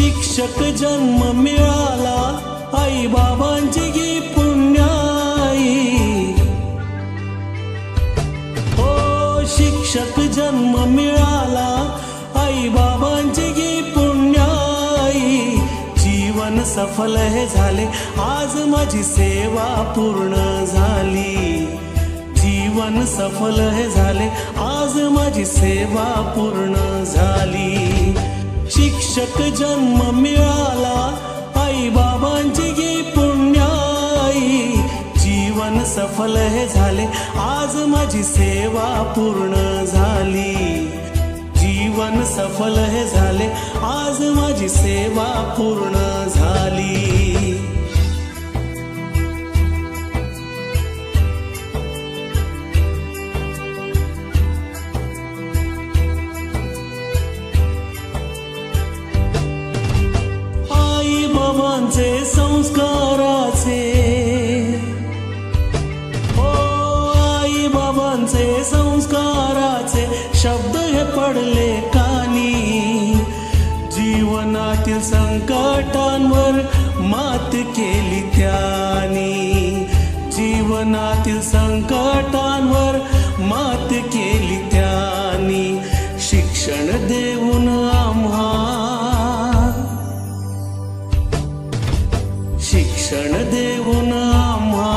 शिक्षक जन्म मिळाला आई बाबांची गी पुण्याई. हो शिक्षक जन्म मिळाला आई बाबांची गी पुण्याई. जीवन सफल हे झाले आज माझी सेवा पूर्ण झाली. जीवन सफल हे झाले आज माझी सेवा पूर्ण झाली. शिक्षक जन्म मिळाला आई बाबांची गी पुण्याई. जीवन सफल हे झाले आज माझी सेवा पूर्ण झाली. जीवन सफल हे झाले आज माझी सेवा पूर्ण झाली. आई बाबांचे संस्काराचे, हो आई बाबांचे संस्काराचे शब्द हे पडले कानी. जीवनातील संकटांवर मात केली त्यांनी. जीवनातील संकटांवर मात केली त्यांनी. शिक्षण देऊन आम्हा, शिक्षण देऊन आम्हा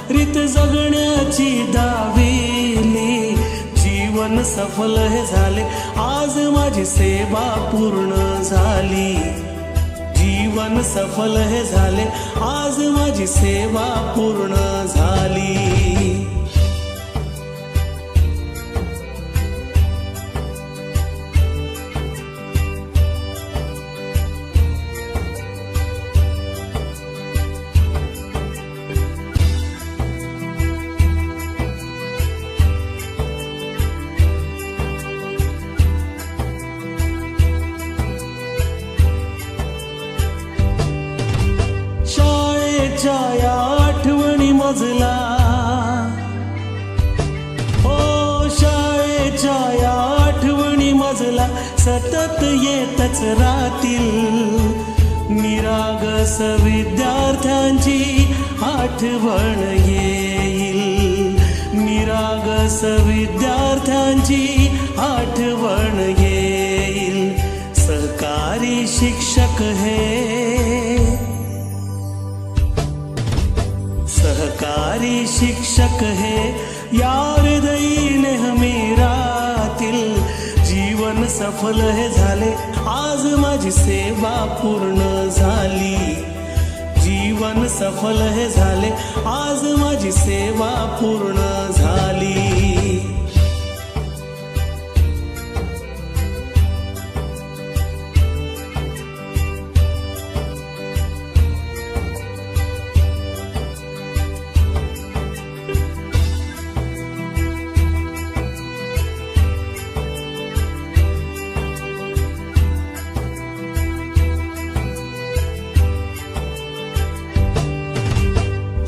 रीत जगण्याची दाविली. जीवन सफल हे झाले आज माझी सेवा पूर्ण झाली. जीवन सफल हे झाले आज माझी सेवा पूर्ण झाली. शाळेच्या या आठवणी मजला, हो शाळेच्या या आठवणी मजला सतत येतच राहतील. निरागस विद्यार्थ्यांची आठवण येईल. निरागस विद्यार्थ्यांची आठवण येईल. सहकारी शिक्षक हे, सहकारी शिक्षक हे या हृदयी नेहमी राहतील. जीवन सफल हे झाले आज माझी सेवा पूर्ण झाली. जीवन सफल हे झाले आज माझी सेवा पूर्ण झाली.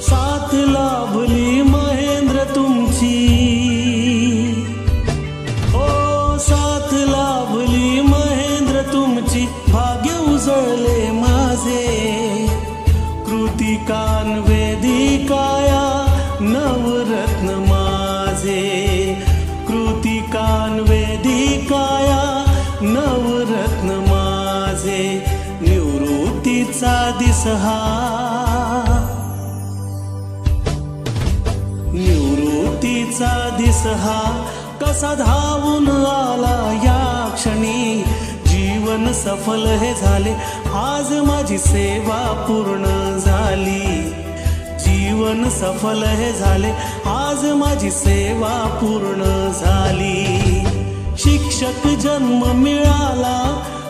साथ लाभली महेंद्र तुमची, ओ साथ लाभली महेंद्र तुमची. भाग्य उजळले माझे कृतिकान वेदिकाया नवरत्न माझे. कृतिकान वेदिकाया नवरत्न माझे. निवृत्तीचा दिस हा, निवृत्तीचा दिस हा कसा धावून आला या क्षणी. जीवन सफल हे झाले आज माझी सेवा पूर्ण झाली. जीवन सफल हे झाले आज माझी सेवा पूर्ण झाली. शिक्षक जन्म मिळाला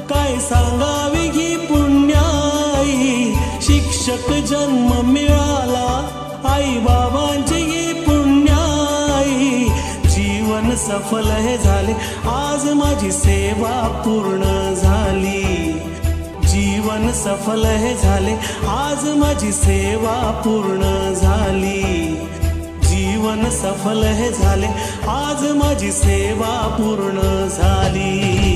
काय सांगावी ही पुण्याई. शिक्षक जन्म मिळाला आई बाबांची गी पुण्याई. जीवन सफल हे झाले आज माझी सेवा पूर्ण झाली. जीवन सफल हे झाले आज माझी सेवा पूर्ण झाली. जीवन सफल हे झाले आज माझी सेवा पूर्ण झाली.